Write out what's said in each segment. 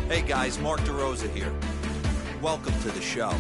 Hey guys, Mark DeRosa here. Welcome to the show.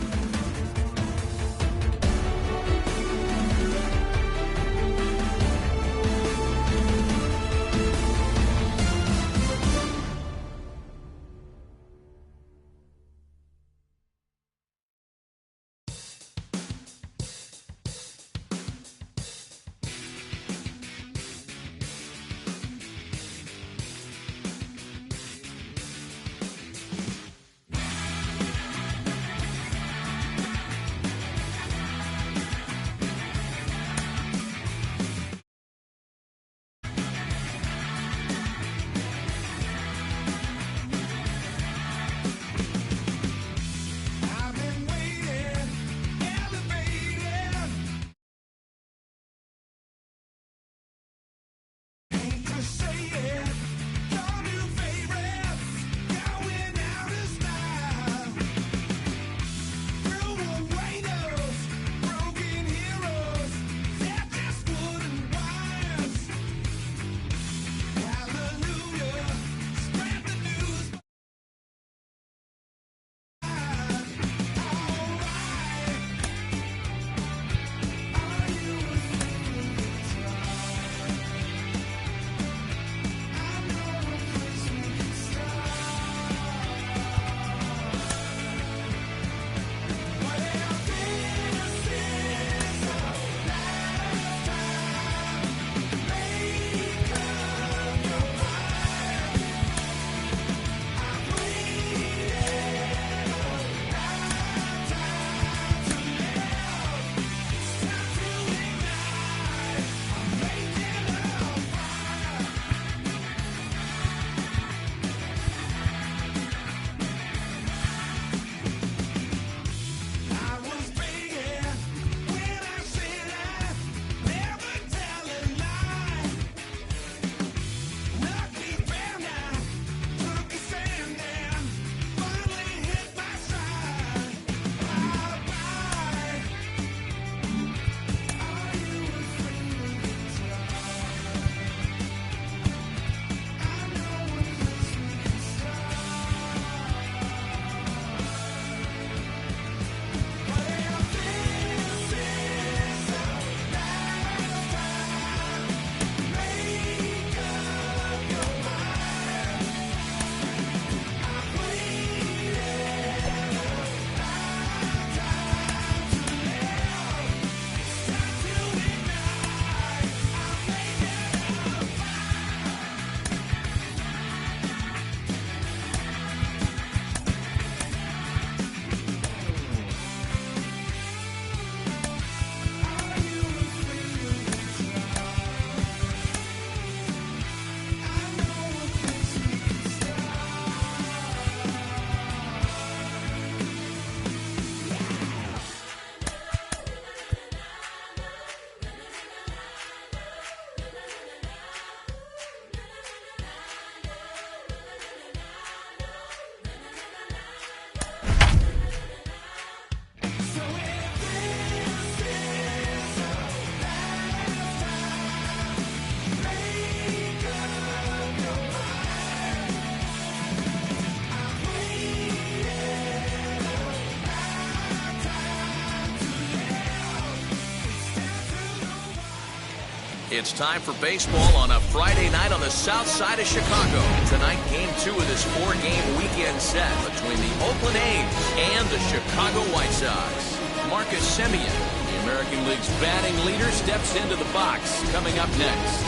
It's time for baseball on a Friday night on the south side of Chicago. Tonight, Game 2 of this 4-game weekend set between the Oakland A's and the Chicago White Sox. Marcus Semien, the American League's batting leader, steps into the box. Coming up next.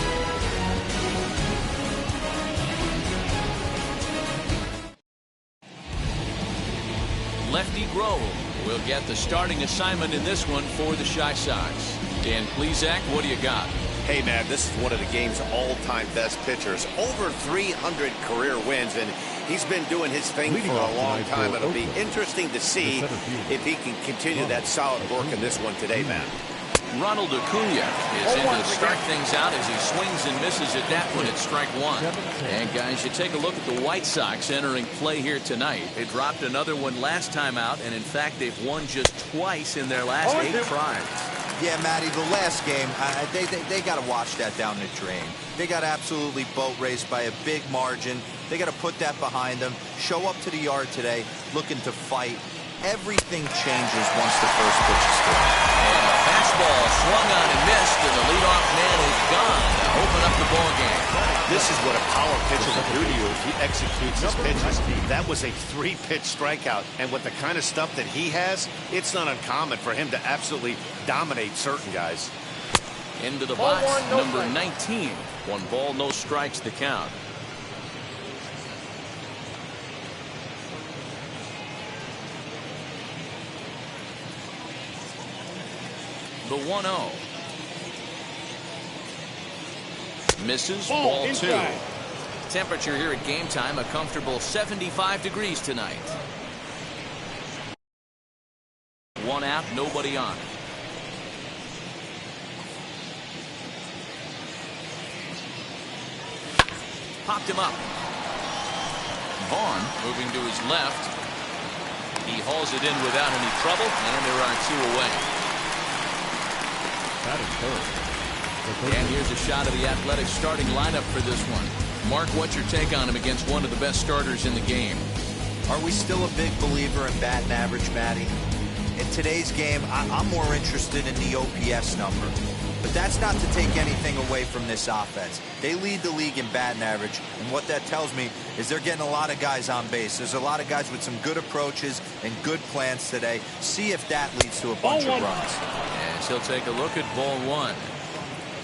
Lefty Grove will get the starting assignment in this one for the Chi Sox. Dan Plesac, what do you got? Hey, man, this is one of the game's all-time best pitchers. Over 300 career wins, and he's been doing his thing for a long time. It'll be interesting to see if he can continue that solid work in this one today, man. Ronald Acuna is in to start things out as he swings and misses at that one at strike one. And guys, you take a look at the White Sox entering play here tonight. They dropped another one last time out, and in fact they've won just twice in their last 8 tries. Yeah, Matty, the last game, they got to wash that down the drain. They got absolutely boat raced by a big margin. They got to put that behind them, show up to the yard today, looking to fight. Everything changes once the first pitch is thrown. And a fastball swung on and missed, and the leadoff man is gone to open up the ball game. This is what a power pitcher will do to you if he executes his pitches. That was a 3-pitch strikeout, and with the kind of stuff that he has, it's not uncommon for him to absolutely dominate certain guys. Into the box, number 19. 1 ball, no strikes to count. The 1-0. Misses, ball 2. Temperature here at game time, a comfortable 75 degrees tonight. 1 out, nobody on. Popped him up. Vaughn moving to his left. He hauls it in without any trouble, and there are 2 away. And here's a shot of the Athletics starting lineup for this one. Mark, what's your take on him against one of the best starters in the game? Are we still a big believer in batting average, Matty? In today's game, I'm more interested in the OPS number. But that's not to take anything away from this offense. They lead the league in batting average, and what that tells me is they're getting a lot of guys on base. There's a lot of guys with some good approaches and good plans today. See if that leads to a bunch of runs. As he'll take a look at ball 1.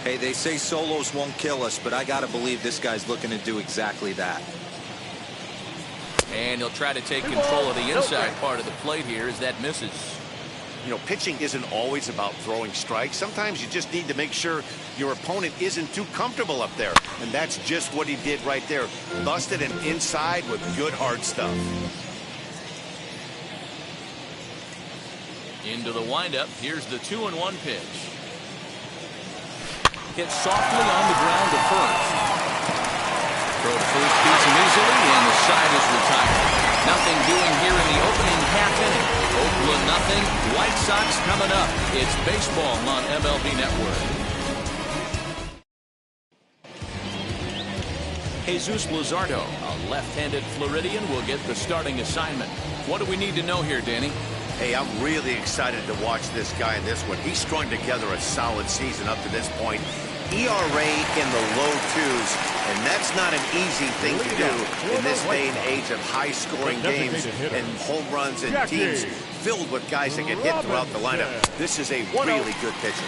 Hey, they say solos won't kill us, but I got to believe this guy's looking to do exactly that. And he'll try to take control of the inside part of the plate here as that misses. You know, pitching isn't always about throwing strikes. Sometimes you just need to make sure your opponent isn't too comfortable up there. And that's just what he did right there. Busted him inside with good hard stuff. Into the windup. Here's the 2-1 pitch. Hit softly on the ground to first. Throw to first beats him easily, and the side is retired. Nothing doing here in the opening half inning. Oakland nothing. White Sox coming up. It's baseball on MLB Network. Jesus Luzardo, a left-handed Floridian, will get the starting assignment. What do we need to know here, Danny? Hey, I'm really excited to watch this guy in this one. He's strung together a solid season up to this point. ERA in the low 2s, and that's not an easy thing to do in this day and age of high-scoring games and home runs and teams filled with guys that get hit throughout the lineup. This is a really good pitcher.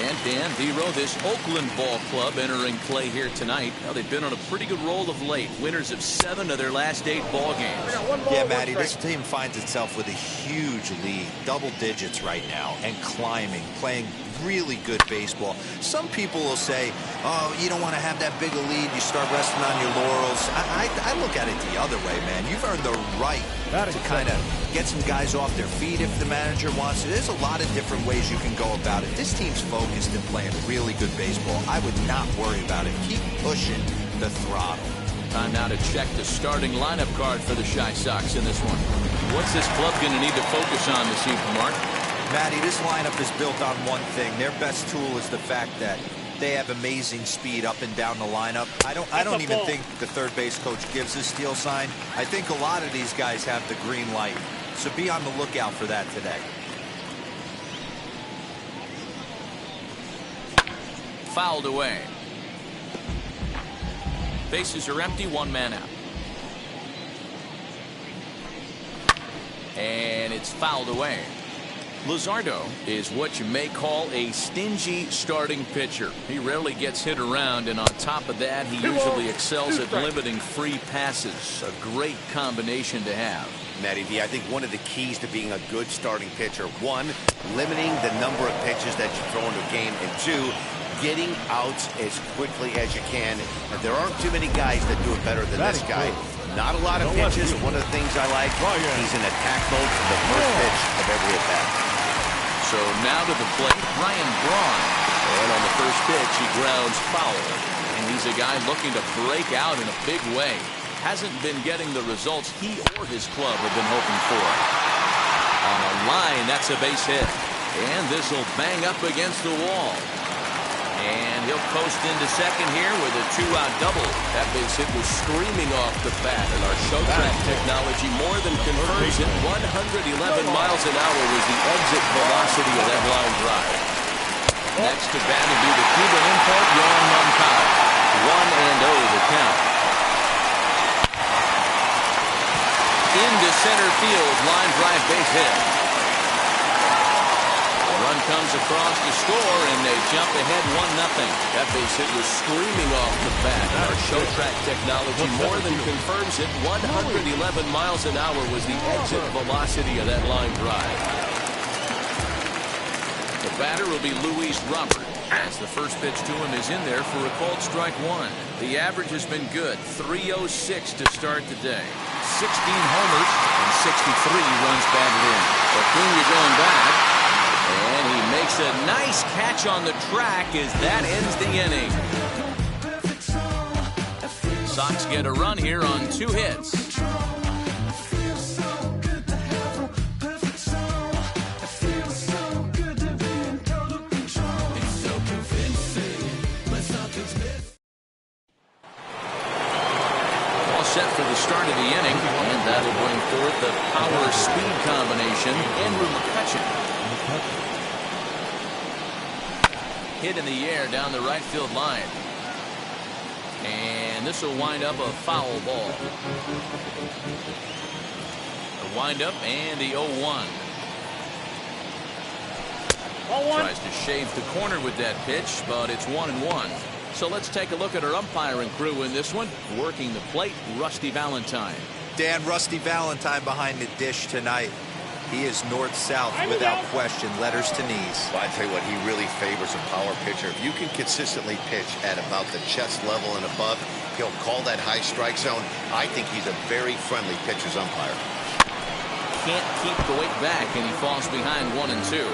And Dan Vero, this Oakland ball club entering play here tonight. Now, they've been on a pretty good roll of late. Winners of 7 of their last 8 ball games. Yeah, Matty, this team finds itself with a huge lead, double digits right now, and climbing, playing really good baseball. Some people will say, oh, you don't want to have that big a lead, you start resting on your laurels. I look at it the other way, man. You've earned the right to kind of get some guys off their feet if the manager wants to. There's a lot of different ways you can go about it. This team's focused and playing really good baseball. I would not worry about it. Keep pushing the throttle. Time now to check the starting lineup card for the Chi Sox in this one. What's this club going to need to focus on this evening, Mark? Matty, this lineup is built on one thing. Their best tool is the fact that they have amazing speed up and down the lineup. I don't even think the third base coach gives a steal sign. I think a lot of these guys have the green light. So be on the lookout for that today. Fouled away. Bases are empty, 1 man out. And it's fouled away. Luzardo is what you may call a stingy starting pitcher. He rarely gets hit around, and on top of that, he usually excels at limiting free passes. A great combination to have. Matty V, I think one of the keys to being a good starting pitcher, 1, limiting the number of pitches that you throw into a game, and 2, getting outs as quickly as you can. And there aren't too many guys that do it better than this guy. Not a lot of pitches. One of the things I like, he's in attack mode from the first pitch of every at-bat. So now to the plate, Ryan Braun. And on the first pitch, he grounds foul. And he's a guy looking to break out in a big way. Hasn't been getting the results he or his club have been hoping for. On a line, that's a base hit. And this will bang up against the wall. And he'll post into second here with a 2-out double. That base hit was screaming off the bat, and our show track technology more than confirms it. 111 miles an hour was the exit velocity of that line drive. Next to bat will be the Cuban import, Yohan Moncada. 1-0 the count. Into center field, line drive base hit. Run comes across to score, and they jump ahead 1-0. That base hit was screaming off the bat. Our show track technology more than confirms it. 111 miles an hour was the exit velocity of that line drive. The batter will be Luis Robert, as the first pitch to him is in there for a called strike one. The average has been good, 306 to start the day. 16 homers and 63 runs batted in. Acuna going back. And he makes a nice catch on the track as that ends the inning. Sox get a run here on 2 hits. All set for the start of the inning, and that'll bring forth the power-speed combination. Andrew McCutchen. Hit in the air down the right field line. And this will wind up a foul ball. The windup and the 0-1. Tries to shave the corner with that pitch, but it's 1-1. So let's take a look at our umpiring crew in this one. Working the plate, Rusty Valentine. Dan, Rusty Valentine behind the dish tonight. He is north-south without question, letters to knees. Well, I tell you what, he really favors a power pitcher. If you can consistently pitch at about the chest level and above, he'll call that high strike zone. I think he's a very friendly pitcher's umpire. Can't keep the weight back, and he falls behind 1-2.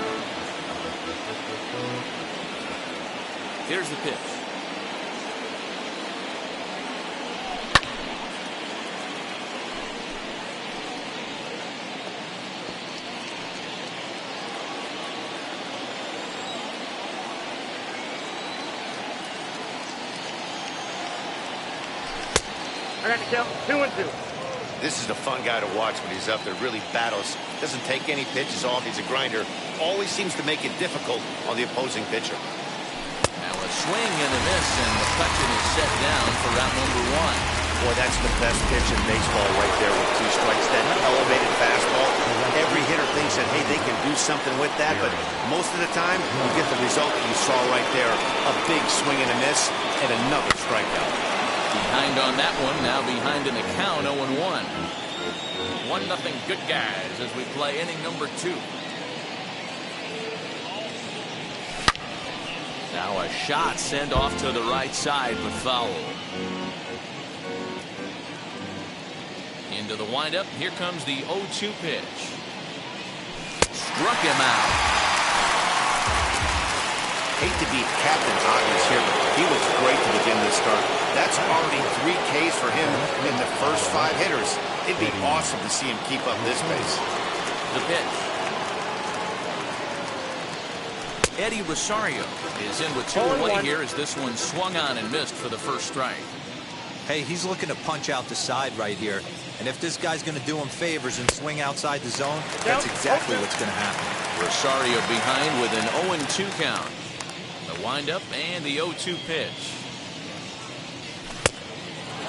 Here's the pitch. I got to count 2-2. This is a fun guy to watch when he's up there. Really battles. Doesn't take any pitches off. He's a grinder. Always seems to make it difficult on the opposing pitcher. Now a swing and a miss, and McCutchen is set down for round number 1. Boy, that's the best pitch in baseball right there with 2 strikes. That elevated fastball. Every hitter thinks that, hey, they can do something with that, but most of the time, you get the result that you saw right there. A big swing and a miss, and another strikeout. Behind on that one, now behind in the count, 0-1. 1-0 good guys as we play inning number 2. Now a shot sent off to the right side, but foul. Into the windup, here comes the 0-2 pitch. Struck him out. Hate to be captain obvious here, but he looks great to begin this start. That's already 3 Ks for him in the first 5 hitters. It'd be awesome to see him keep up this pace. The pitch. Eddie Rosario is in with 2 away here as this one swung on and missed for the first strike. Hey, he's looking to punch out the side right here. And if this guy's going to do him favors and swing outside the zone, that's exactly what's going to happen. Rosario behind with an 0-2 count. The windup and the 0-2 pitch.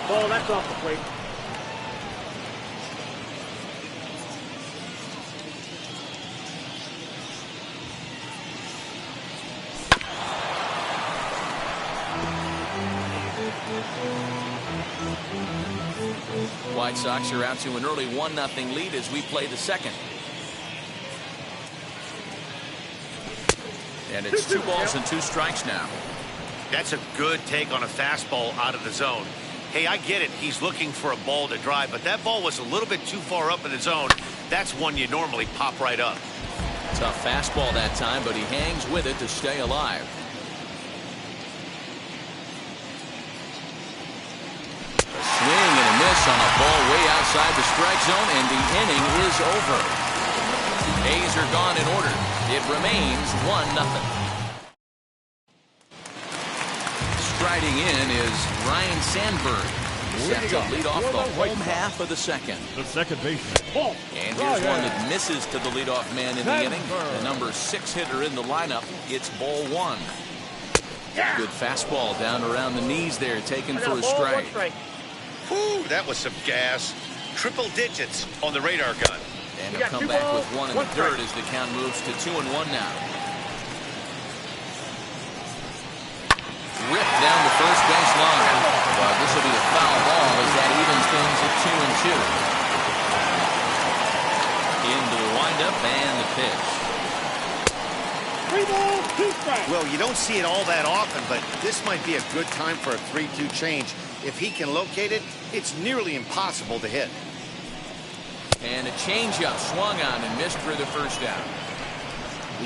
Ball, that's off the plate. White Sox are out to an early 1-0 lead as we play the second. And it's 2 balls and 2 strikes now. That's a good take on a fastball out of the zone. Hey, I get it. He's looking for a ball to drive, but that ball was a little bit too far up in the zone. That's one you normally pop right up. Tough fastball that time, but he hangs with it to stay alive. A swing and a miss on a ball way outside the strike zone, and the inning is over. A's are gone in order. It remains 1-0. Striding in is Ryan Sandberg. Set to lead off the home half of the second. The second baseman. And here's one that misses to the leadoff man in the inning. The number 6 hitter in the lineup. It's ball 1. Good fastball down around the knees there, taken for a strike. Whew, that was some gas. Triple digits on the radar gun. And he'll come back with 1 in the dirt as the count moves to 2-1 now. Ripped down the first base line. Well, this will be a foul ball as that evens things at 2-2. Into the windup and the pitch. 3 balls, 2 strikes. Well, you don't see it all that often, but this might be a good time for a 3-2 change. If he can locate it, it's nearly impossible to hit. And a changeup swung on and missed for the first out.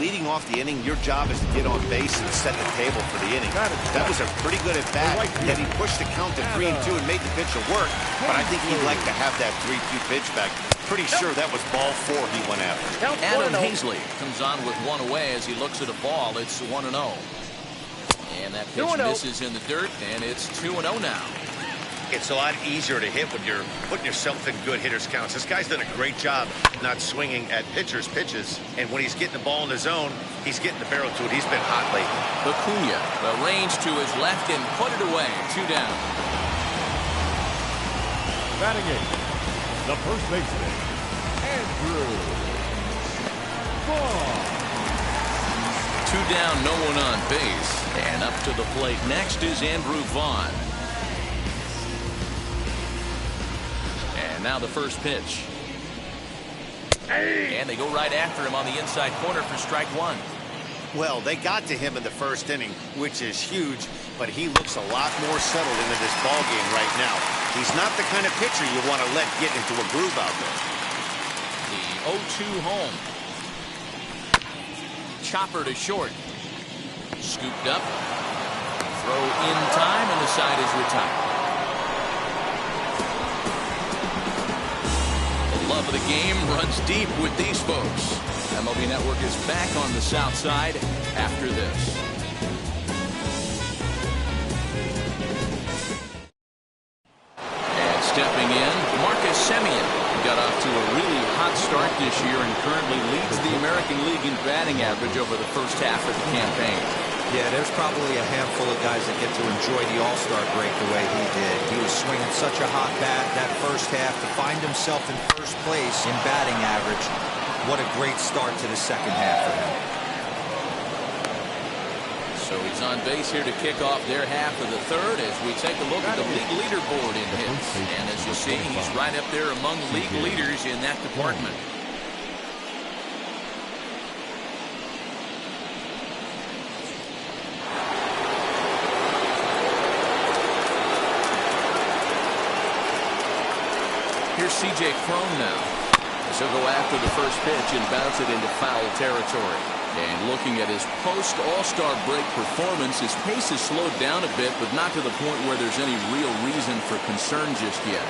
Leading off the inning, your job is to get on base and set the table for the inning. That was a pretty good at bat, yet he pushed the count to 3-2 and made the pitcher work. But I think he'd like to have that 3-2 pitch back. Pretty sure that was ball 4 he went after. Adam Hazley comes on with 1 away as he looks at a ball. It's 1-0. And that pitch misses in the dirt, and it's 2-0 now. It's a lot easier to hit when you're putting yourself in good hitters' counts. This guy's done a great job not swinging at pitchers' pitches. And when he's getting the ball in the zone, he's getting the barrel to it. He's been hot lately. Acuna, the range to his left and put it away. 2 down. Batting it, the first baseman, Andrew Vaughn. 2 down, no one on base. And up to the plate next is Andrew Vaughn. Now the first pitch. And they go right after him on the inside corner for strike 1. Well, they got to him in the first inning, which is huge, but he looks a lot more settled into this ball game right now. He's not the kind of pitcher you want to let get into a groove out there. The 0-2 home. Chopper to short. Scooped up. Throw in time, and the side is retired. Love of the game runs deep with these folks. MLB Network is back on the south side after this. And stepping in, Marcus Semien got off to a really hot start this year and currently leads the American League in batting average over the first half of the campaign. Yeah, there's probably a handful of guys that get to enjoy the All-Star break the way he did. He was swinging such a hot bat that first half to find himself in first place in batting average. What a great start to the second half for him. So he's on base here to kick off their half of the third as we take a look at the league leaderboard in hits. And as you see, he's right up there among league leaders in that department. Here's C.J. Cron now. So go after the first pitch and bounce it into foul territory. And looking at his post-All-Star break performance, his pace has slowed down a bit, but not to the point where there's any real reason for concern just yet.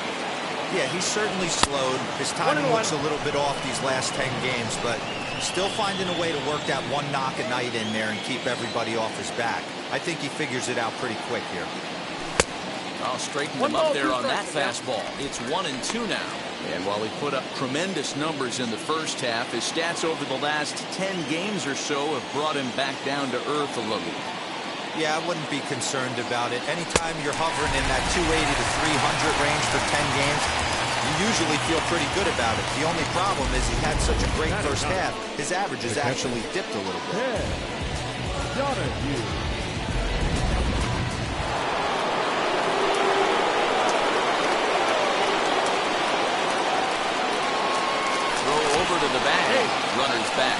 Yeah, he's certainly slowed. His timing looks a little bit off these last 10 games, but still finding a way to work that one knock a night in there and keep everybody off his back. I think he figures it out pretty quick here. I'll straighten him up there on that fastball. It's 1-2 now. And while he put up tremendous numbers in the first half, his stats over the last 10 games or so have brought him back down to earth a little. Yeah, I wouldn't be concerned about it. Anytime you're hovering in that 280 to 300 range for 10 games, you usually feel pretty good about it. The only problem is he had such a great first half, his average has actually dipped a little bit. Over to the bag. Runner's back.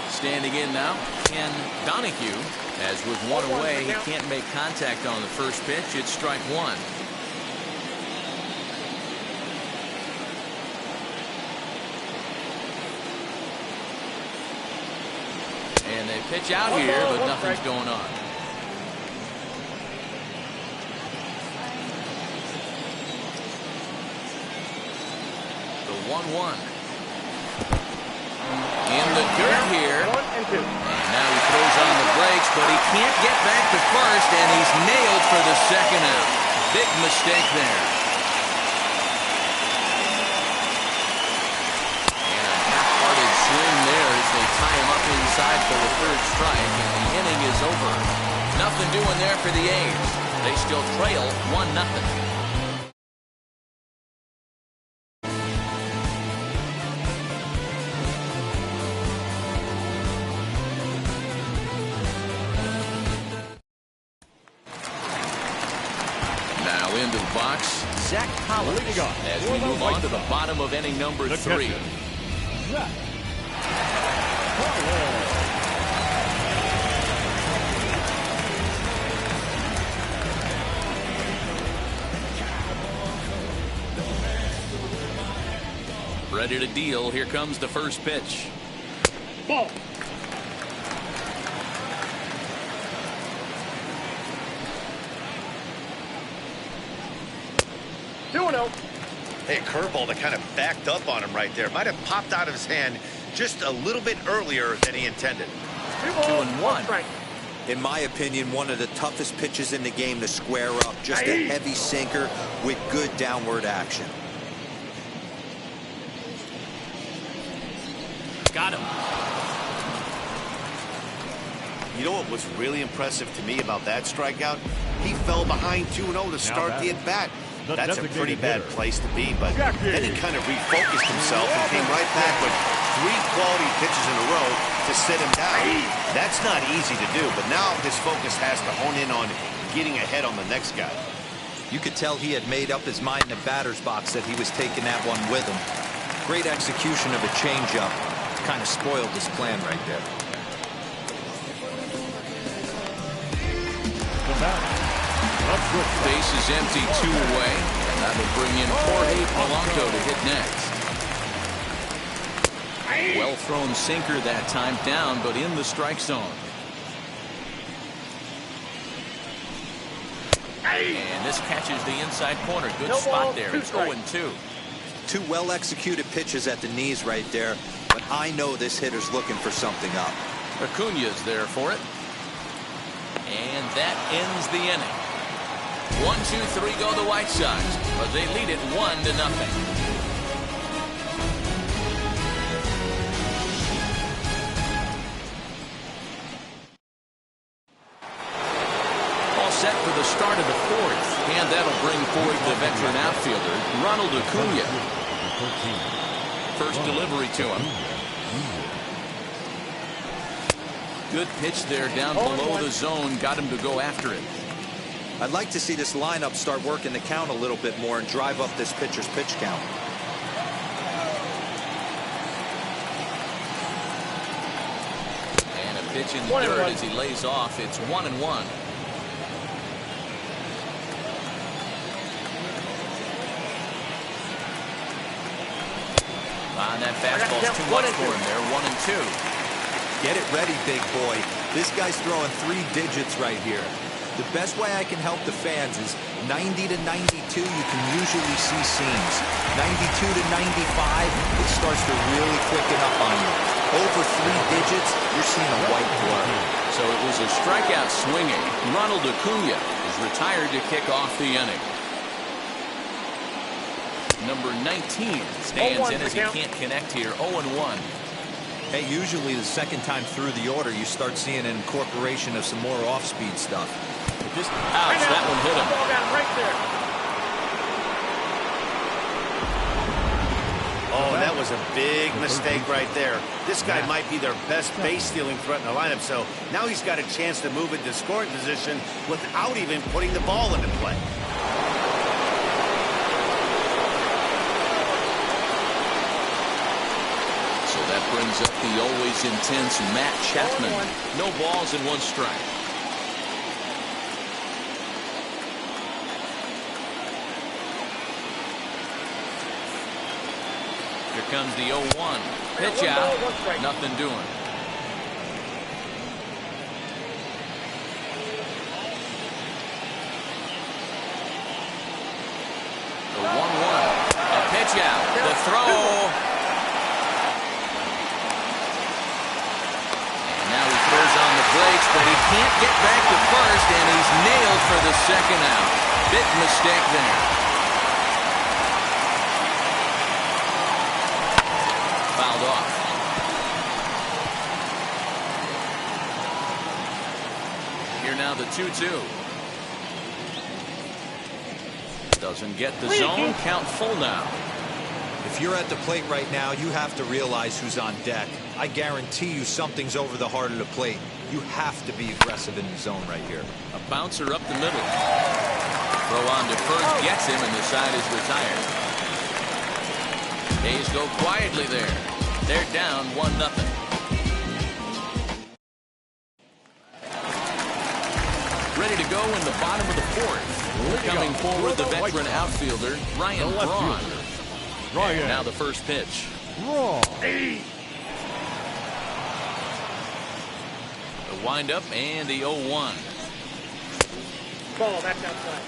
Standing in now, Ken Donahue. As with one away, he can't make contact on the first pitch. It's strike 1. And they pitch out here, but nothing's going on. 1-1. In the dirt here. 1 and 2. And now he throws on the brakes, but he can't get back to first, and he's nailed for the second out. Big mistake there. And a half-hearted swing there as they tie him up inside for the third strike, and the inning is over. Nothing doing there for the A's. They still trail 1-0. Into the box, Zach Collins, as we move on to the bottom of inning number 3. Ready to deal. Here comes the first pitch. Ball. Hey, curveball that kind of backed up on him right there. Might have popped out of his hand just a little bit earlier than he intended. 2-1. In my opinion, one of the toughest pitches in the game to square up. Just a heavy sinker with good downward action. Got him. You know what was really impressive to me about that strikeout? He fell behind 2-0 to start the at-bat. That's a pretty bad place to be, but then he kind of refocused himself and came right back with 3 quality pitches in a row to sit him down. That's not easy to do, but now his focus has to hone in on getting ahead on the next guy. You could tell he had made up his mind in the batter's box that he was taking that one with him. Great execution of a changeup. Kind of spoiled his plan right there. Base is empty, 2 away. And that will bring in Jorge Polanco to hit next. Well thrown sinker that time, down, but in the strike zone. And this catches the inside corner. Good spot there. It's 0-2. 2 well-executed pitches at the knees right there, but I know this hitter's looking for something up. Acuna's there for it. And that ends the inning. 1-2-3 go the White Sox, but they lead it 1-0. All set for the start of the 4th, and that'll bring forward the veteran outfielder, Ronald Acuna. First delivery to him. Good pitch there down below the zone, got him to go after it. I'd like to see this lineup start working the count a little bit more and drive up this pitcher's pitch count. And a pitch in the dirt as he lays off. It's 1-1. And that fastball's too much for him there. 1-2. Get it ready, big boy. This guy's throwing 3 digits right here. The best way I can help the fans is 90 to 92, you can usually see seams. 92 to 95, it starts to really quicken up on you. Over 3 digits, you're seeing a white blur. So it was a strikeout swinging. Ronald Acuna is retired to kick off the inning. Number 19 stands in as he can't connect here. 0-1. Hey, usually the second time through the order, you start seeing an incorporation of some more off-speed stuff. But just ouch, that one hit him. Oh, that was a big mistake right there. This guy might be their best base-stealing threat in the lineup, so now he's got a chance to move into scoring position without even putting the ball into play. That brings up the always intense Matt Chapman. No balls and 1 strike. Here comes the 0-1. Pitch out. Nothing doing. The 1-1. A pitch out. The throw. strikes, but he can't get back to first, and he's nailed for the second out. Big mistake there. Fouled off. Here now the 2-2. Doesn't get the zone. Count full now. If you're at the plate right now, you have to realize who's on deck. I guarantee you something's over the heart of the plate. You have to be aggressive in the zone right here. A bouncer up the middle. Throw on to first, gets him, and the side is retired. A's go quietly there. They're down 1-0. Ready to go in the bottom of the fourth. Coming forward, the veteran outfielder, Ryan Braun. And now the first pitch. The windup and the 0-1. Ball, that's outside.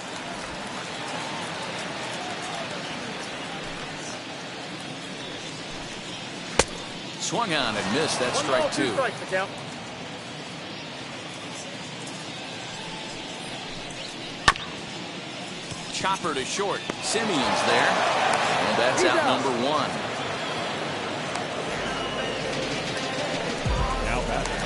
Swung on and missed. That's strike 2. Chopper to short. Simeon's there. And that's out number 1. Now batting.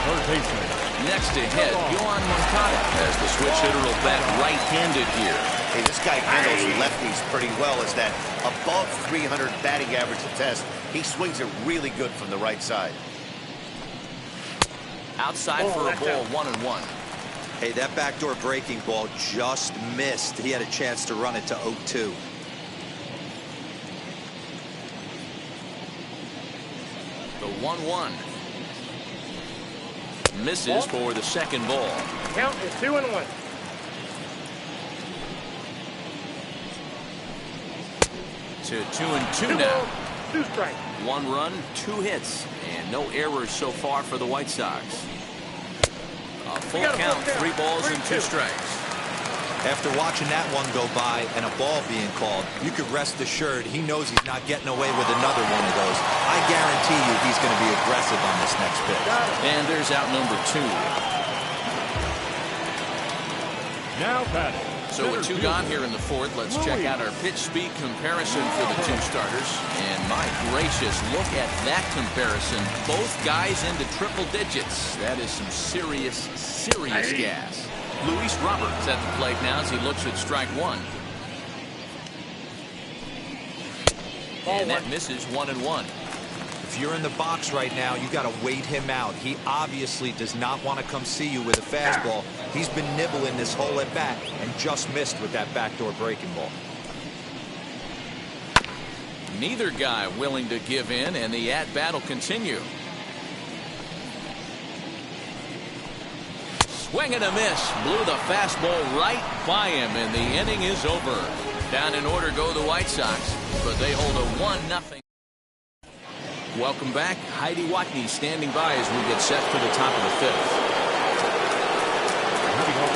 Third baseman. Next to hit, Yohan Moncada, as the switch hitter will bat right-handed here. Hey, this guy handles lefties pretty well. As that above 300 batting average test, he swings it really good from the right side. Outside for a ball, 1-1. Hey, that backdoor breaking ball just missed. He had a chance to run it to 0-2. The 1-1. Misses for the second ball. Count is 2-1. To 2-2 now. 2 strikes. 1 run, 2 hits, and no errors so far for the White Sox. A full count, 3 balls and 2 strikes. After watching that one go by and a ball being called, you could rest assured he knows he's not getting away with another one of those. I guarantee you he's going to be aggressive on this next pitch. And there's out number 2. Now batting. So with 2 gone here in the fourth, let's check out our pitch speed comparison for the 2 starters. And my gracious, look at that comparison. Both guys into triple digits. That is some serious gas. Luis Roberts at the plate now as he looks at strike 1. And that misses 1-1. If you're in the box right now, you got to wait him out. He obviously does not want to come see you with a fastball. He's been nibbling this whole at bat and just missed with that backdoor breaking ball. Neither guy willing to give in, and the at-bat will continue. Swing and a miss. Blew the fastball right by him, and the inning is over. Down in order go the White Sox, but they hold a 1-0. Welcome back. Heidi Watney standing by as we get set for the top of the 5th.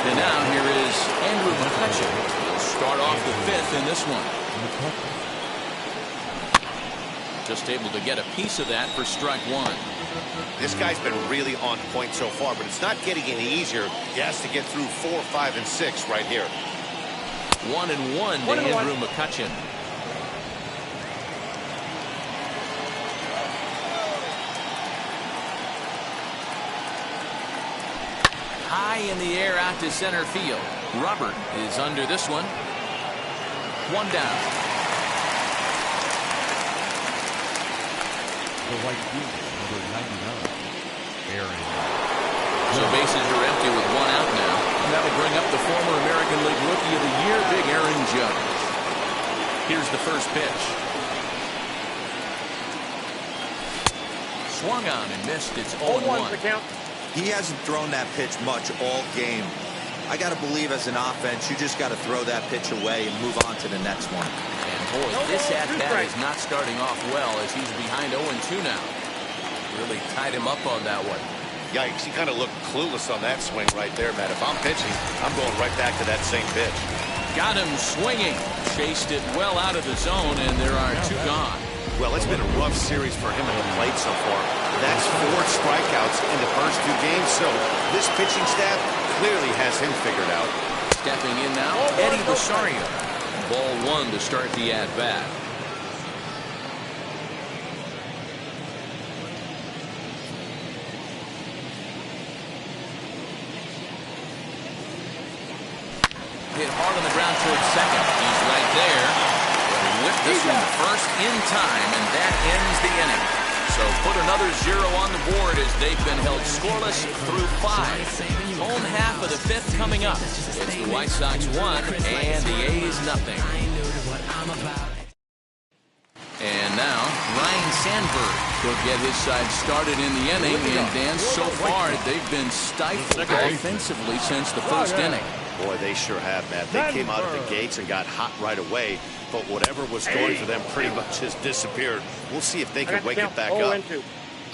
And now here is Andrew McCutcheon. He'll start off the 5th in this one. Just able to get a piece of that for strike 1. This guy's been really on point so far, but it's not getting any easier. He has to get through 4, 5, and 6 right here. 1-1 to Andrew McCutcheon. High in the air out to center field. Robert is under this one. 1 down. The right fielder, number 99. Aaron. So bases are empty with 1 out now. And that'll bring up the former American League Rookie of the Year, Big Aaron Judge. Here's the first pitch. Swung on and missed. It's 0-1. He hasn't thrown that pitch much all game. I got to believe as an offense, you just got to throw that pitch away and move on to the next one. And boy, this at-bat is not starting off well as he's behind 0-2 now. Really tied him up on that one. Yikes, he kind of looked clueless on that swing right there, Matt. If I'm pitching, I'm going right back to that same pitch. Got him swinging. Chased it well out of the zone, and there are 2 gone. Well, it's been a rough series for him at the plate so far. That's 4 strikeouts in the first 2 games, so this pitching staff clearly has him figured out. Stepping in now, Eddie Rosario. Ball 1 to start the at-bat. Hit hard on the ground towards second. He's right there. He whipped this one first in time, and that ends the inning. So put another 0 on the board as they've been held scoreless through 5. Home half of the 5th coming up. It's the White Sox 1 and the A's nothing. And now Ryan Sandberg will get his side started in the inning. And Dan, so far they've been stifled offensively since the first inning. Boy, they sure have, Matt. They came out of the gates and got hot right away, but whatever was going for them pretty much has disappeared. We'll see if they can wake it back up.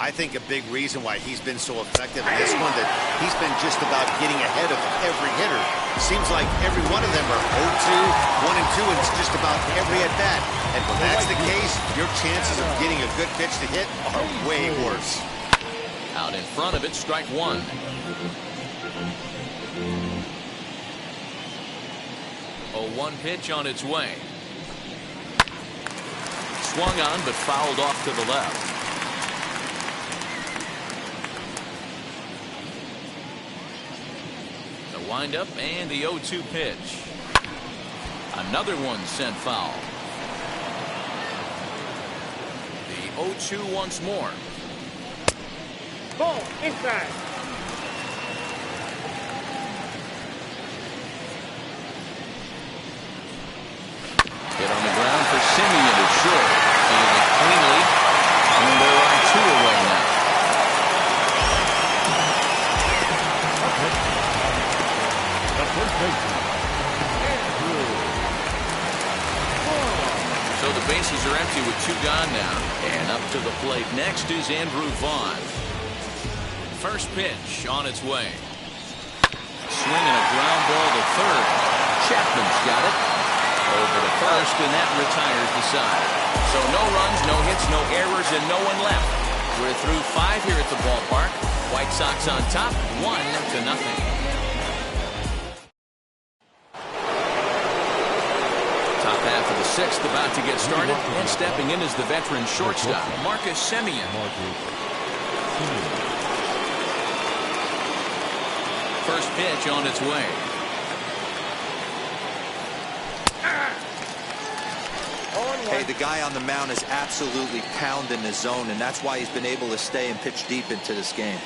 I think a big reason why he's been so effective in this one, that he's been just about getting ahead of every hitter. Seems like every one of them are 0-2, 1 and 2, and it's just about every at-bat. And when that's the case, your chances of getting a good pitch to hit are way worse. Out in front of it, strike 1. A 1 pitch on its way. Swung on, but fouled off to the left. The windup and the 0-2 pitch. Another one sent foul. The 0-2 once more. Ball inside. Hit on the ground for Simeon to short. Fielded it cleanly, and there are 2 away now. So the bases are empty with 2 gone now. And up to the plate next is Andrew Vaughn. First pitch on its way. Swinging a ground ball to third. Chapman's got it. Over to first, and that retires the side. So no runs, no hits, no errors, and no one left. We're through 5 here at the ballpark. White Sox on top, 1-0. Top half of the 6th about to get started, and stepping in is the veteran shortstop, Marcus Semien. First pitch on its way. Hey, the guy on the mound is absolutely pounding the zone, and that's why he's been able to stay and pitch deep into this game.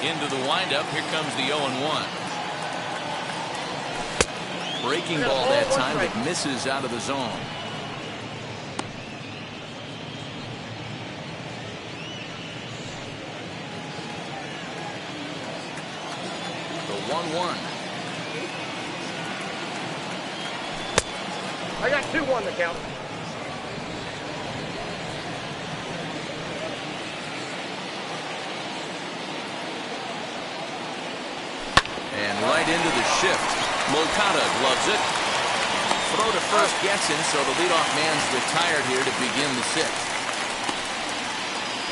Into the windup, here comes the 0-1. Breaking ball that time, but misses out of the zone. The 1-1. I got 2-1 to count. And right into the shift. Moncada gloves it. Throw to first gets in, so the leadoff man's retired here to begin the 6th.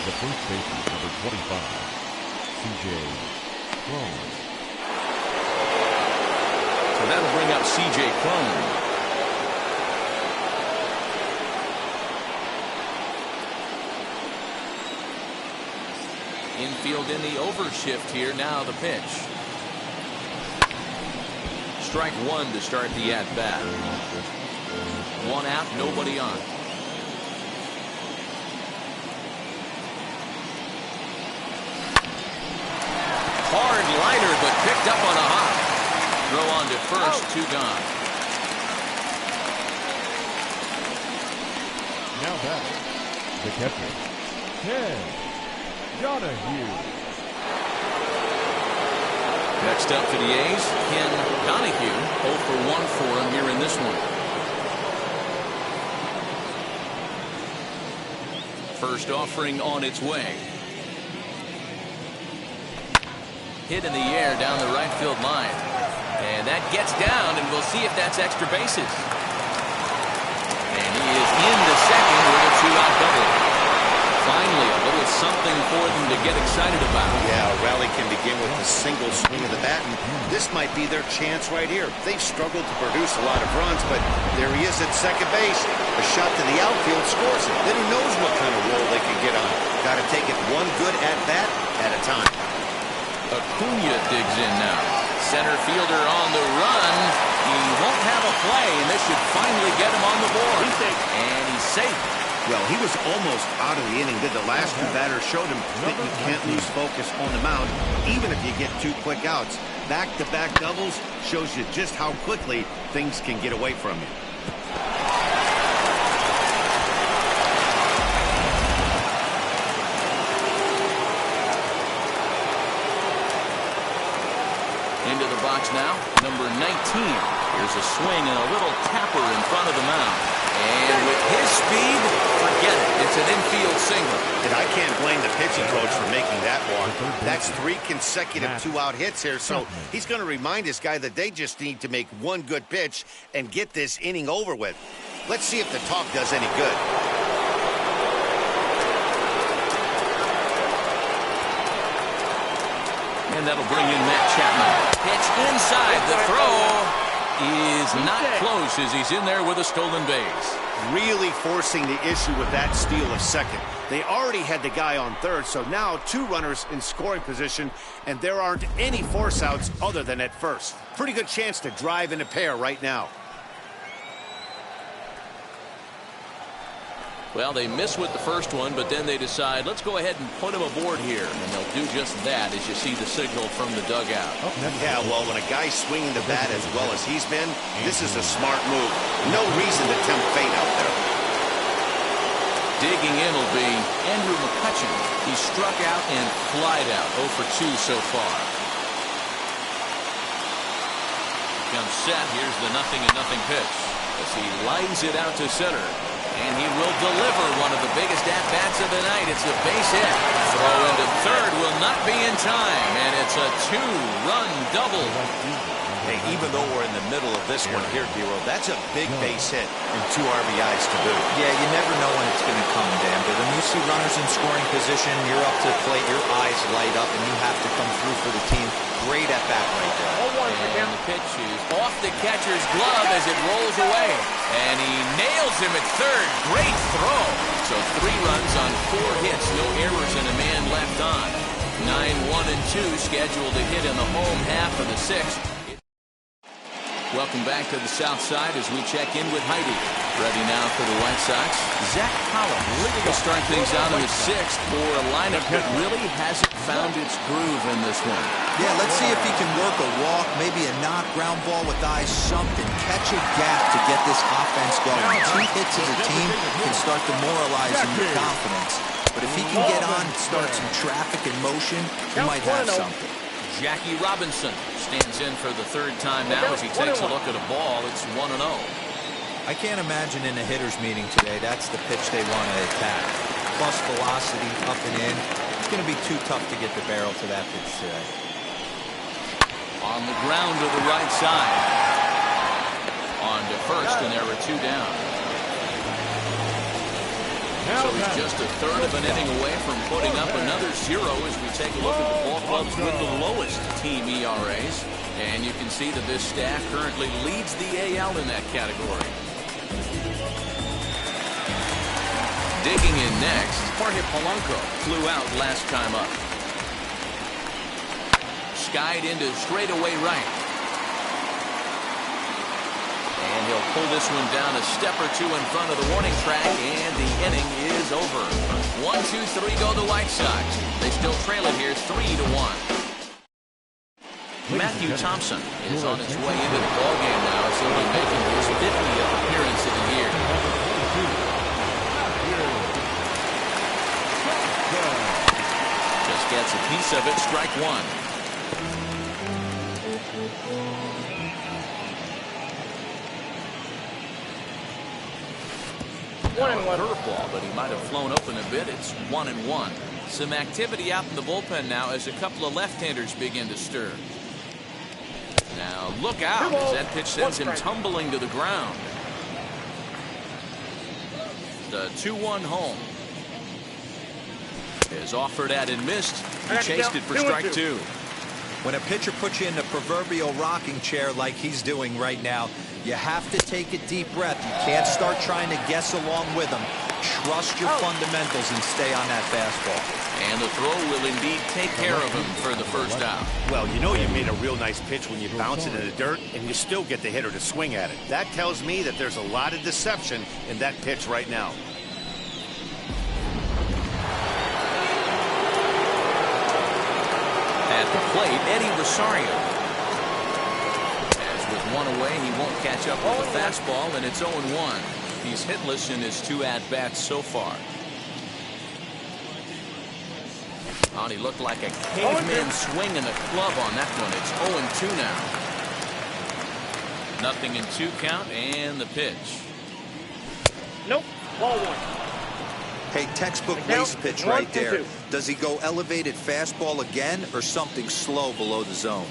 The first baseman, number 25, C.J. Cron. So that'll bring up C.J. Cron. Infield in the overshift here. Now the pitch. Strike 1 to start the at-bat. 1 out, nobody on. Hard liner, but picked up on a hop. Throw on to first, 2 gone. Now back, the catcher, Ken Donahue. Next up for the A's, Ken Donahue. 0 for 1 for him here in this one. First offering on its way. Hit in the air down the right field line. And that gets down, and we'll see if that's extra bases. something for them to get excited about. Yeah, a rally can begin with a single swing of the bat, and this might be their chance right here. They've struggled to produce a lot of runs, but there he is at second base. A shot to the outfield scores it. Then who knows what kind of role they can get on. Got to take it one good at-bat at a time. Acuna digs in now. Center fielder on the run. He won't have a play, and this should finally get him on the board. And he's safe. Well, he was almost out of the inning. The last two batters showed him that you can't lose focus on the mound, even if you get 2 quick outs. Back-to-back doubles shows you just how quickly things can get away from you. Into the box now, number 19. Here's a swing and a little tapper in front of the mound. And with his speed, forget it. It's an infield single. And I can't blame the pitching coach for making that walk. That's 3 consecutive 2-out hits here, so he's going to remind this guy that they just need to make one good pitch and get this inning over with. Let's see if the talk does any good. And that'll bring in Matt Chapman. Pitch inside. The throw is not close as he's in there with a stolen base. Really forcing the issue with that steal of second. They already had the guy on third, so now 2 runners in scoring position, and there aren't any force outs other than at first. Pretty good chance to drive in a pair right now. Well, they miss with the first one, but then they decide, let's go ahead and put him aboard here. And they'll do just that as you see the signal from the dugout. Yeah, well, when a guy's swinging the bat as well as he's been, this is a smart move. No reason to tempt fate out there. Digging in will be Andrew McCutchen. He struck out and flied out. 0 for 2 so far. Comes set. Here's the 0-0 pitch as he lines it out to center. And he will deliver one of the biggest at-bats of the night. It's a base hit. Throw into third will not be in time. And it's a 2-run double. Hey, even though we're in the middle of this one here, Dero, that's a big base hit and 2 RBIs to boot. Yeah, you never know when it's going to come, Dan. But when you see runners in scoring position, you're up to the plate, your eyes light up, and you have to come through for the team. Great at-bat right there. And the pitch is off the catcher's glove as it rolls away. And he nails him at third. Great throw. So 3 runs on 4 hits. No errors and a man left on. 9-1-2 scheduled to hit in the home half of the 6th. Welcome back to the south side as we check in with Heidi. Ready now for the White Sox. Zach Collins looking to start things out in the 6th for a lineup that really hasn't found its groove in this one. Yeah, let's see if he can work a walk, maybe a knock, ground ball with eyes, something. Catch a gap to get this offense going. 2 hits as a team can start demoralizing your confidence. But if he can get on and start some traffic in motion, he might have something. Jackie Robinson stands in for the 3rd time now as he takes a look at a ball. It's 1-0. I can't imagine in a hitter's meeting today that's the pitch they want to attack. Plus velocity, up and in. It's going to be too tough to get the barrel to that pitch today. On the ground to the right side. On to first, and there are 2 down. So he's just a 3rd of an inning away from putting up another 0 as we take a look at the ball clubs with the lowest team ERAs. And you can see that this staff currently leads the AL in that category. Digging in next, Jorge Polanco flew out last time up. Skied into straightaway right. And he'll pull this one down a step or 2 in front of the warning track, and the inning is over. 1-2-3 go the White Sox. They still trail it here 3-1. Matthew Thompson is on his way into the ballgame now as he'll be making his 50th appearance of the year. Just gets a piece of it, strike 1. Curveball, but he might have flown open a bit. It's 1-1. Some activity out in the bullpen now as a couple of left-handers begin to stir. Now look out as that pitch sends him tumbling to the ground. The 2-1 home. Is offered at and missed. He chased it for strike 2. When a pitcher puts you in the proverbial rocking chair like he's doing right now, you have to take a deep breath. You can't start trying to guess along with him. Trust your fundamentals and stay on that fastball. And the throw will indeed take care of him for the first out. Well, you know you made a real nice pitch when you bounce it in the dirt and you still get the hitter to swing at it. That tells me that there's a lot of deception in that pitch right now. At the plate, Eddie Rosario. As with one away, he won't catch up with the fastball, and it's 0-1. He's hitless in his 2 at-bats so far. Oh, he looked like a caveman swinging a club on that one. It's 0-2 now. Nothing in 2 count, and the pitch. Nope. Ball 1. Hey, textbook waste pitch right there. Does he go elevated fastball again or something slow below the zone?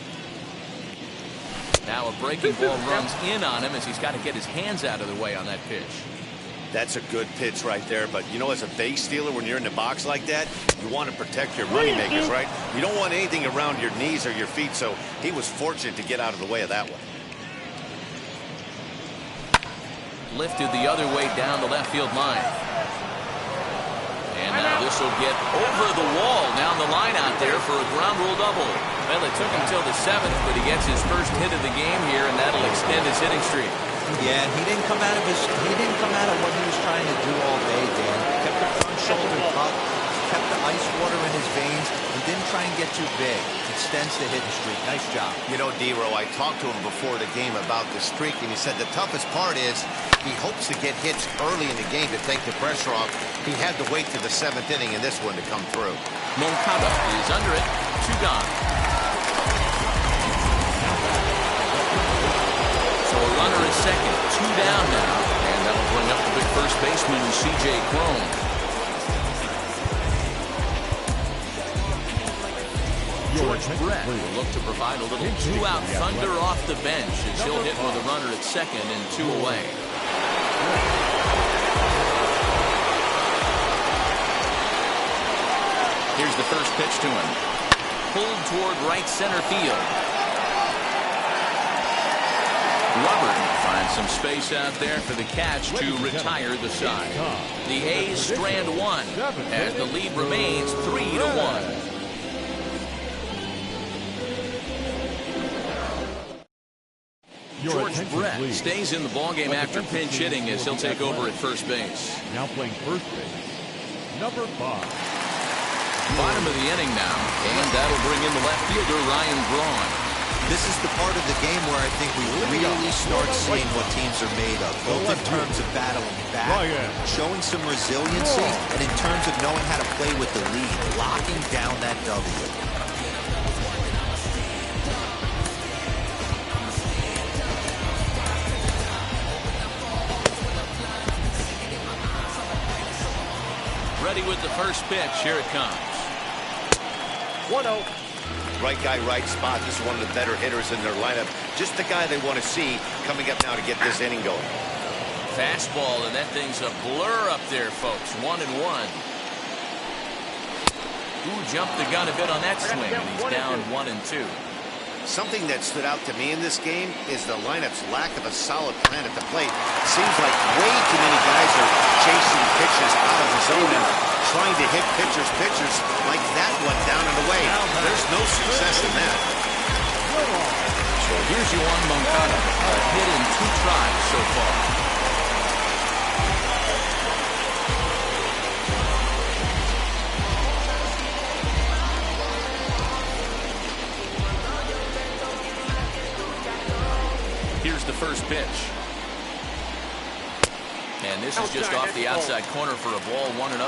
Now a breaking ball runs in on him as he's got to get his hands out of the way on that pitch. That's a good pitch right there, but you know, as a base stealer, when you're in the box like that, you want to protect your money makers, right? You don't want anything around your knees or your feet, so he was fortunate to get out of the way of that one. Lifted the other way down the left field line. And now this will get over the wall down the line out there for a ground rule double. Well, it took him till the 7th, but he gets his first hit of the game here, and that'll extend his hitting streak. Yeah, and he didn't come out of what he was trying to do all day, Dan. Kept the front shoulder up, kept the ice water in his veins, and didn't try and get too big. Extends the hitting streak. Nice job. You know, D-Row, I talked to him before the game about the streak, and he said the toughest part is he hopes to get hits early in the game to take the pressure off. He had to wait to the 7th inning in this one to come through. Moncada is under it. 2 gone. So a runner at second. 2 down now. And that'll bring up the big first baseman, C.J. Cron. George Brett will look to provide a little 2-out thunder off the bench as he'll hit with a runner at second and 2 away. Here's the first pitch to him. Pulled toward right center field. Robert finds some space out there for the catch to retire the side. The A's strand 1 as the lead remains 3-1. George Brett stays in the ballgame after pinch hitting as he'll take over at first base. Now playing first base, number 5. Bottom of the inning now, and that'll bring in the left fielder, Ryan Braun. This is the part of the game where I think we really start seeing what teams are made of, both in terms of battling back, showing some resiliency, and in terms of knowing how to play with the lead, locking down that W. Ready with the first pitch. Here it comes. 1-0. Right guy, right spot. This is one of the better hitters in their lineup. Just the guy they want to see coming up now to get this inning going. Fastball, and that thing's a blur up there, folks. 1-1. Ooh, jumped the gun a bit on that swing, and he's down 1-2. Something that stood out to me in this game is the lineup's lack of a solid plan at the plate. Seems like way too many guys are chasing pitches out of the zone and trying to hit pitchers like that one down and away. There's no success in that. So here's Yoan Moncada, a hit in 2 tries so far. Here's the first pitch. And this is just off the outside corner for a ball, 1-0.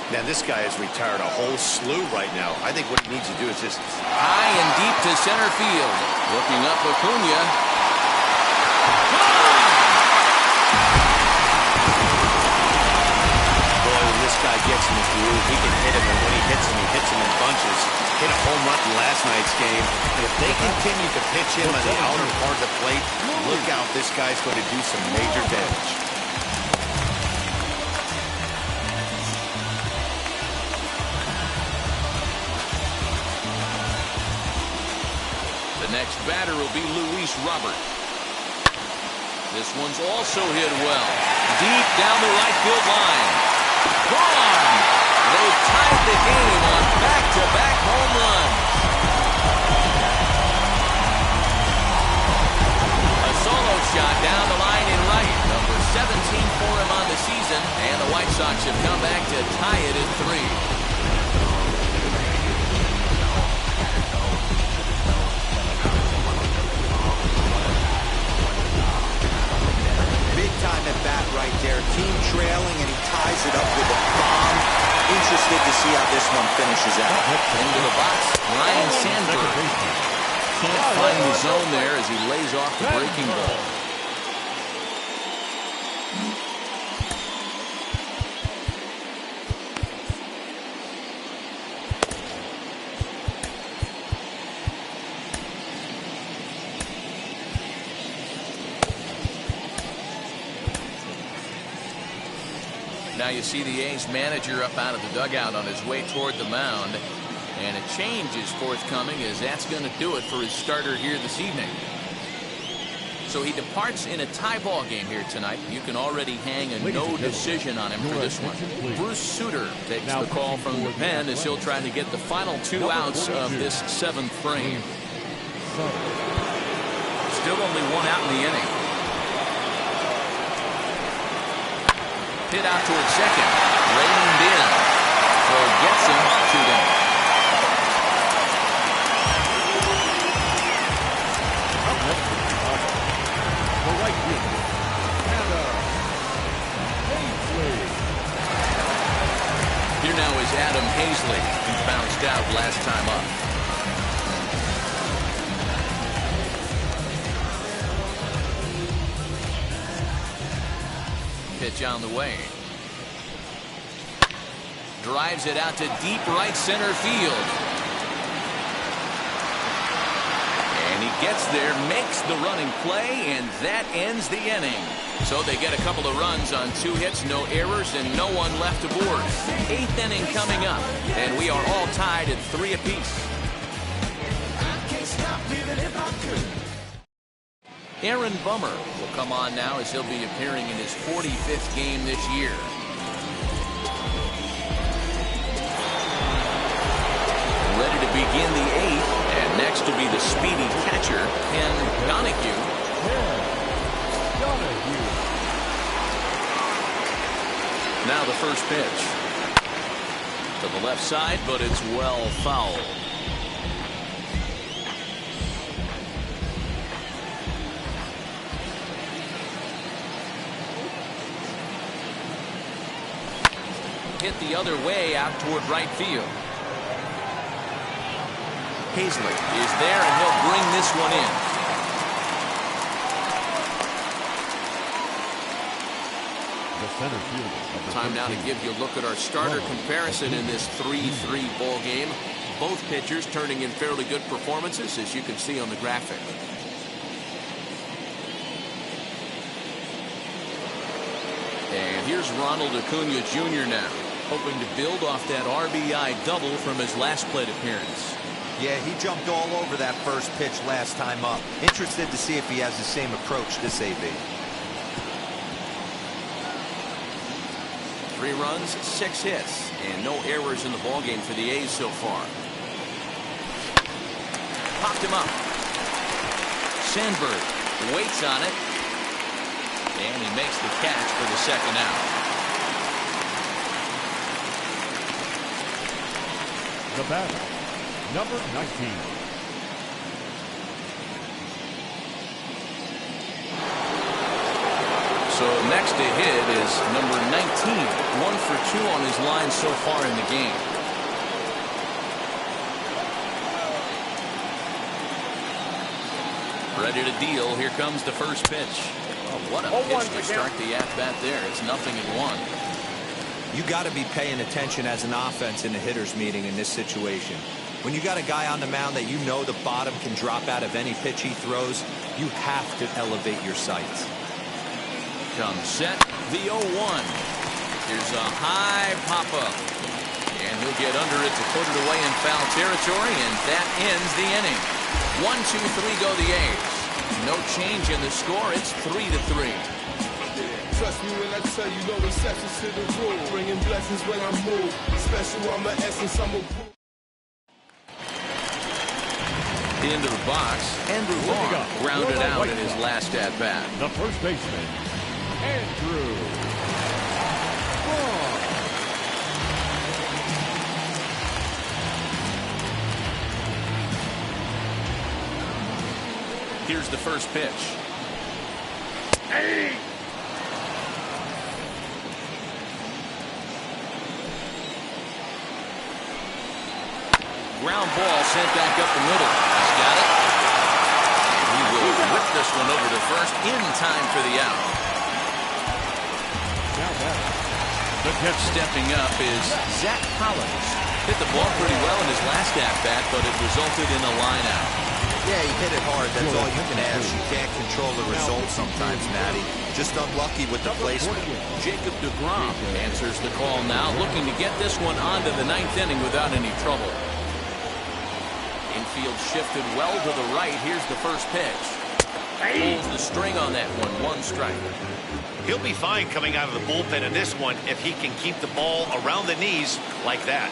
Now this guy has retired a whole slew right now. I think what he needs to do is just high and deep to center field. Looking up Acuna. Boy, when this guy gets in the groove, he can hit him, and when he hits him in bunches. Hit a home run in last night's game. And if they continue to pitch him on the outer part of the plate, look out, this guy's going to do some major damage. batter will be Luis Robert. This one's also hit well. Deep down the right field line. Gone! They've tied the game on back-to-back home runs. A solo shot down the line in right. Number 17 for him on the season. And the White Sox have come back to tie it at 3. Time at bat right there. Team trailing, and he ties it up with a bomb. Interested to see how this one finishes out. Into the box, Ryan Sandberg. Can't find the zone there as he lays off the breaking ball. Now you see the A's manager up out of the dugout on his way toward the mound. And a change is forthcoming, as that's going to do it for his starter here this evening. So he departs in a tie ball game here tonight. You can already hang a no decision on him for this one. Bruce Sutter takes the call from the pen as he'll try to get the final 2 outs of this 7th frame. Still only 1 out in the inning. Hit out towards second. Reined in. So gets him shooting. The right fielder, Adam Hazley. Here now is Adam Hazley, who bounced out last time up. Pitch on the way. Drives it out to deep right center field. And he gets there, makes the running play, and that ends the inning. So they get a couple of runs on 2 hits, no errors, and no one left aboard. 8th inning coming up, and we are all tied at 3 apiece. Aaron Bummer will come on now as he'll be appearing in his 45th game this year. Ready to begin the 8th, and next will be the speedy catcher, Ken Donahue. Now the first pitch. To the left side, but it's well fouled. Hit the other way out toward right field. Hazley is there, and he'll bring this one in. The center fielder. Time now to give you a look at our starter comparison in this 3-3 ball game. Both pitchers turning in fairly good performances, as you can see on the graphic. And here's Ronald Acuna Jr. now, hoping to build off that RBI double from his last plate appearance. Yeah, he jumped all over that first pitch last time up. Interested to see if he has the same approach this AB. 3 runs, 6 hits, and no errors in the ballgame for the A's so far. Popped him up. Sandberg waits on it, and he makes the catch for the second out. The batter, number 19. So next to hit is number 19, 1 for 2 on his line so far in the game. Ready to deal. Here comes the first pitch. Oh, what a pitch to start the at-bat there. It's 0-1. You got to be paying attention as an offense in the hitter's meeting in this situation. When you got a guy on the mound that you know the bottom can drop out of any pitch he throws, you have to elevate your sights. Comes set, the 0-1. Here's a high pop-up. And he'll get under it to put it away in foul territory, and that ends the inning. 1-2-3 go the A's. No change in the score. It's 3-3. Trust me when I tell you, no exceptions to the rule. Bringing blessings when I move. Special, I'm an essence, I'm a... Into the box, Andrew Vaughn grounded out in his last at-bat. The first baseman, Andrew Vaughn. Here's the first pitch. Hey! Ground ball sent back up the middle. He's got it. And he will whip this one over to first in time for the out. The catch stepping up is Zach Collins. Hit the ball pretty well in his last at-bat, but it resulted in a line out. Yeah, he hit it hard. That's all you can ask. You can't control the result sometimes, Matty. Just unlucky with the placement. Jacob deGrom answers the call now, looking to get this one onto the ninth inning without any trouble. Infield shifted well to the right. Here's the first pitch. Pulls the string on that one. One strike. He'll be fine coming out of the bullpen in this one if he can keep the ball around the knees like that.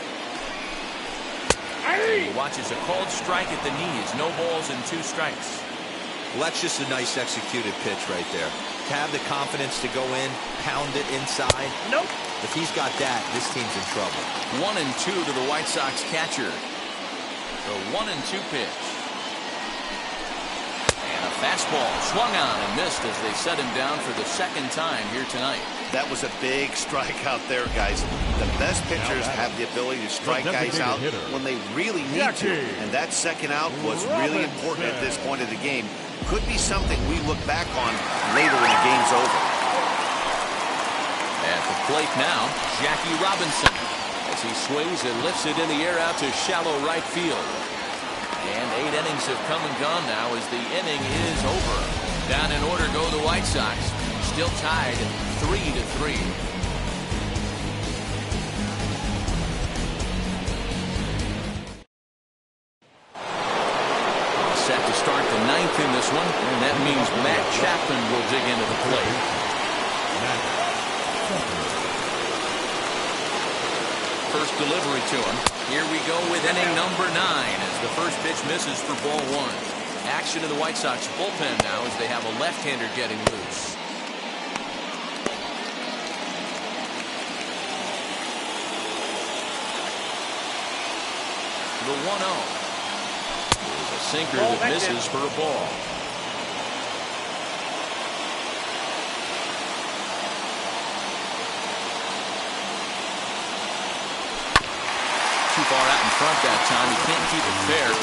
He watches a called strike at the knees. No balls and 2 strikes. Well, that's just a nice executed pitch right there. To have the confidence to go in, pound it inside. Nope. If he's got that, this team's in trouble. 1-2 to the White Sox catcher. The 1-2 pitch. And a fastball swung on and missed as they set him down for the second time here tonight. That was a big strike out there, guys. The best pitchers have the ability to strike guys out when they really need to. And that second out was really important at this point of the game. Could be something we look back on later when the game's over. At the plate now, Jackie Robinson. As he swings and lifts it in the air out to shallow right field. And 8 innings have come and gone now as the inning is over. Down in order go the White Sox. Still tied 3-3. Set to start the 9th in this one, and that means Matt Chapman will dig into the plate. First delivery to him. Here we go with inning number 9 as the first pitch misses for ball 1. Action in the White Sox bullpen now as they have a left-hander getting loose. The 1-0 is a sinker that misses for a ball. Too far out in front that time. He can't keep it fair. 2-1.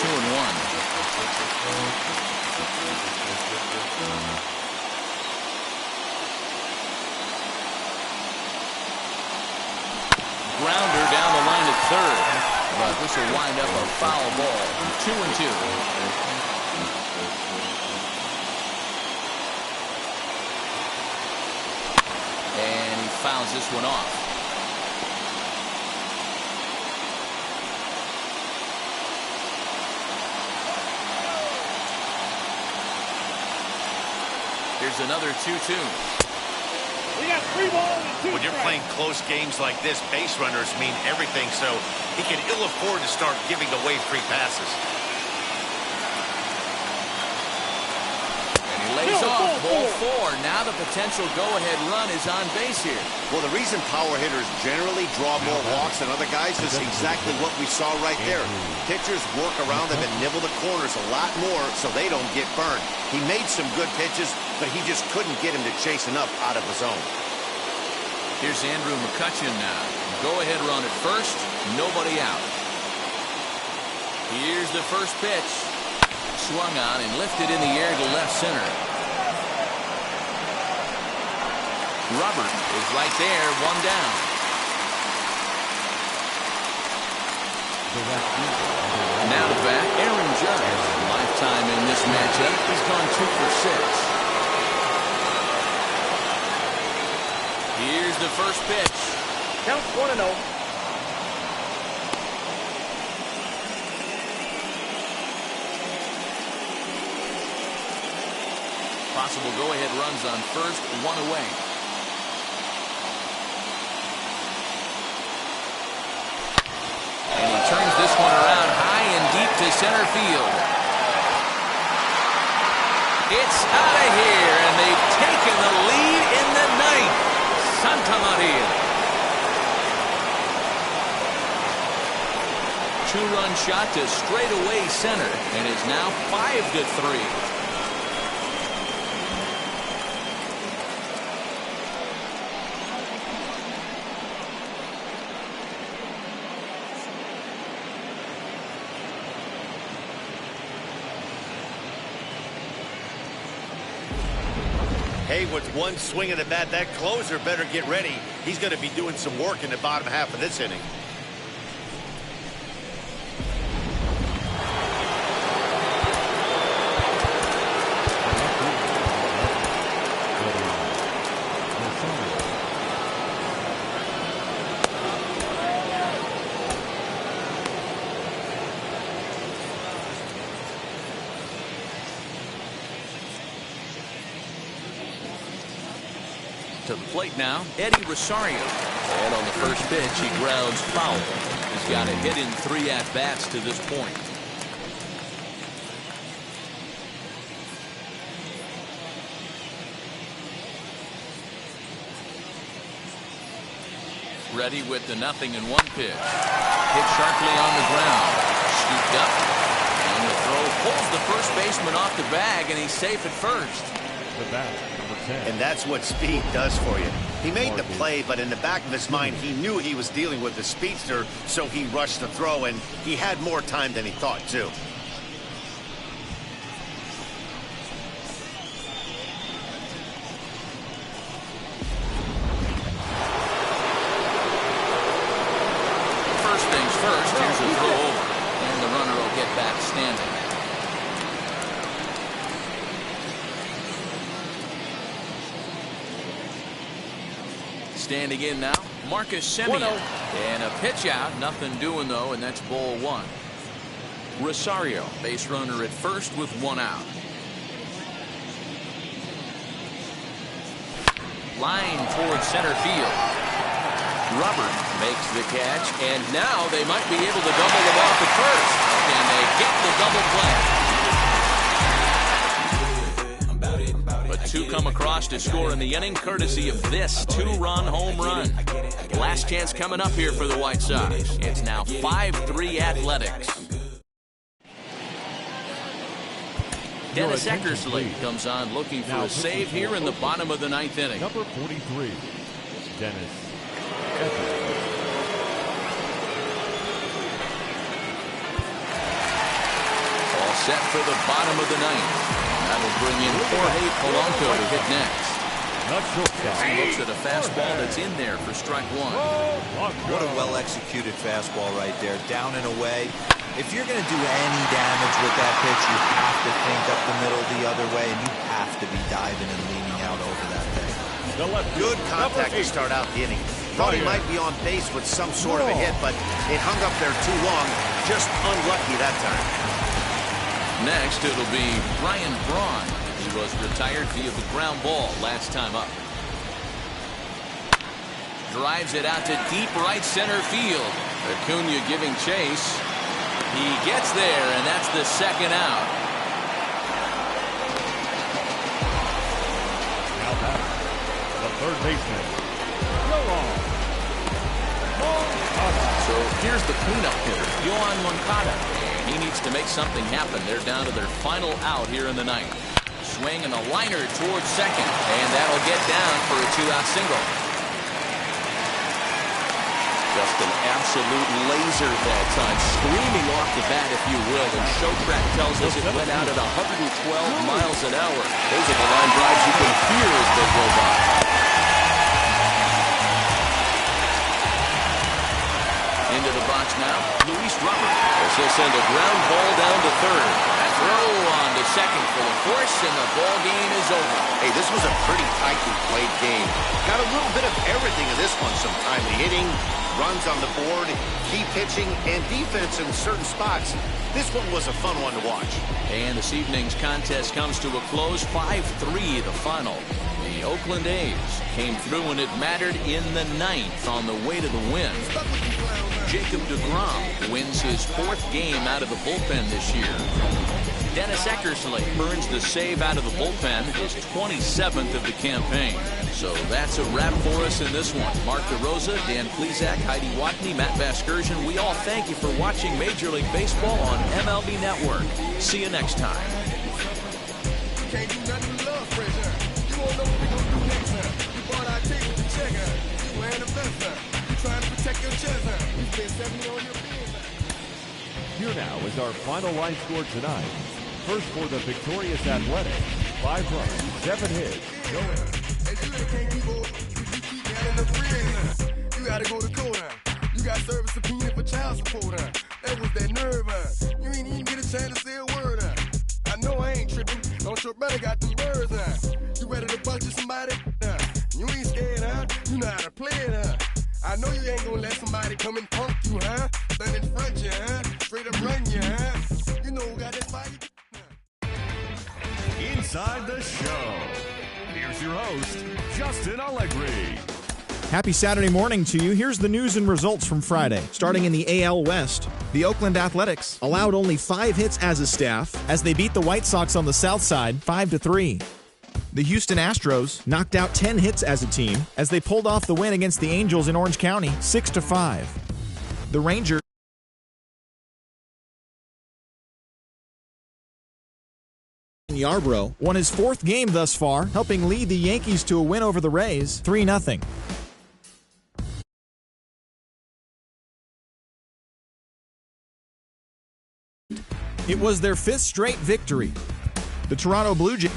Grounder down the line at third. But this will wind up a foul ball. 2-2. And he fouls this one off. Here's another 2-2. We got 3 balls and 2 When you're playing close games like this, base runners mean everything, so he can ill afford to start giving away free passes. And he lays off ball 4. Now the potential go-ahead run is on base here. Well, the reason power hitters generally draw more walks than other guys is exactly what we saw right there. Pitchers work around them and nibble the corners a lot more so they don't get burned. He made some good pitches, but he just couldn't get him to chase enough out of the zone. Here's Andrew McCutchen now. Go-ahead run at first, nobody out. Here's the first pitch. Swung on and lifted in the air to left center. Robert is right there, 1 down. Now to bat, Aaron Judge. Lifetime in this matchup. He's gone 2 for 6. Here's the first pitch. Counts 1-0. possible go-ahead runs on first, one away. And he turns this one around high and deep to center field. It's out of here, and they've taken the lead in the ninth. Santa Maria. Two-run shot to straightaway center, and is now 5-3. Hey, with one swing of the bat, that closer better get ready. He's going to be doing some work in the bottom half of this inning. To the plate now, Eddie Rosario. And on the first pitch, he grounds foul. He's got a hit in 3 at-bats to this point. Ready with the 0-1 pitch. Hit sharply on the ground. Scooped up. And the throw pulls the first baseman off the bag, and he's safe at first. The bat, number 10. And that's what speed does for you. He made the play, but in the back of his mind, he knew he was dealing with the speedster, so he rushed the throw, and he had more time than he thought, too. First things first, here's a throw over, and the runner will get back standing. Standing in now, Marcus Semien. And a pitch out, nothing doing though, and that's ball 1. Rosario, base runner at first with 1 out. Line towards center field. Robert makes the catch, and now they might be able to double them off at first. And they get the double play. But 2 come across to score in the inning, courtesy of this 2-run home run. Last chance coming up here for the White Sox. It's now 5-3 Athletics. Dennis Eckersley comes on looking for a save here in the bottom of the 9th inning. Number 43, Dennis Eckersley. All set for the bottom of the 9th. That'll bring in Jorge Polanco to hit next. He looks at a fastball that's in there for strike 1. What a well-executed fastball right there, down and away. If you're going to do any damage with that pitch, you have to think up the middle the other way, and you have to be diving and leaning out over that thing. Good contact to start out the inning. Thought he might be on base with some sort of a hit, but it hung up there too long. Just unlucky that time. Next, it'll be Ryan Braun. He was retired via the ground ball last time up. Drives it out to deep right center field. Acuna giving chase. He gets there, and that's the 2nd out. Now back, the 3rd baseman. So here's the cleanup hitter, Yohan Moncada. He needs to make something happen. They're down to their final out here in the 9th. Swing and a liner towards second, and that'll get down for a 2-out single. Just an absolute laser that time, screaming off the bat, if you will. And Showtrack tells us it went out at 112 miles an hour. Those are the line drives you can hear as they go by. Into the box now, Luis Robert. This will send a ground ball down to 3rd. A throw on to second for the force, and the ball game is over. Hey, this was a pretty tightly played game. Got a little bit of everything in this one. Some timely hitting, runs on the board, key pitching, and defense in certain spots. This one was a fun one to watch. And this evening's contest comes to a close, 5-3 the final. The Oakland A's came through when it mattered in the ninth on the way to the win. Jacob deGrom wins his 4th game out of the bullpen this year. Dennis Eckersley earns the save out of the bullpen, his 27th of the campaign. So that's a wrap for us in this one. Mark DeRosa, Dan Plesac, Heidi Watney, Matt Vasgersian, we all thank you for watching Major League Baseball on MLB Network. See you next time. Can't do nothing but love, friends, huh? You won't know what we gonna do next, huh? You bought our ticket with the check, huh? You wearing the vest, huh? You trying to protect your chest, huh? You spent 70 on your pins, huh? Here now is our final line score tonight. First for the victorious Athletics, 5 runs, 7 hits. Go ahead. Hey, you can't keep on. You keep down in the fridge, huh? You gotta go to court, huh? You got service subpoena for child support, huh? That was that nerve, huh? You ain't even get a chance to say a word, huh? I know I ain't tripping. Don't your brother got them birds, huh? You ready to bust somebody, huh? You ain't scared, huh? You know how to play it, huh? I know you ain't gonna let somebody come and punk you, huh? Stand in front you, huh? Straight up run you, huh? You know who got that fight? Inside the show, here's your host, Justin Allegri. Happy Saturday morning to you. Here's the news and results from Friday. Starting in the AL West, the Oakland Athletics allowed only 5 hits as a staff as they beat the White Sox on the south side 5-3. The Houston Astros knocked out 10 hits as a team as they pulled off the win against the Angels in Orange County 6-5. The Rangers Yarbrough won his 4th game thus far, helping lead the Yankees to a win over the Rays 3-0. It was their 5th straight victory. The Toronto Blue Jays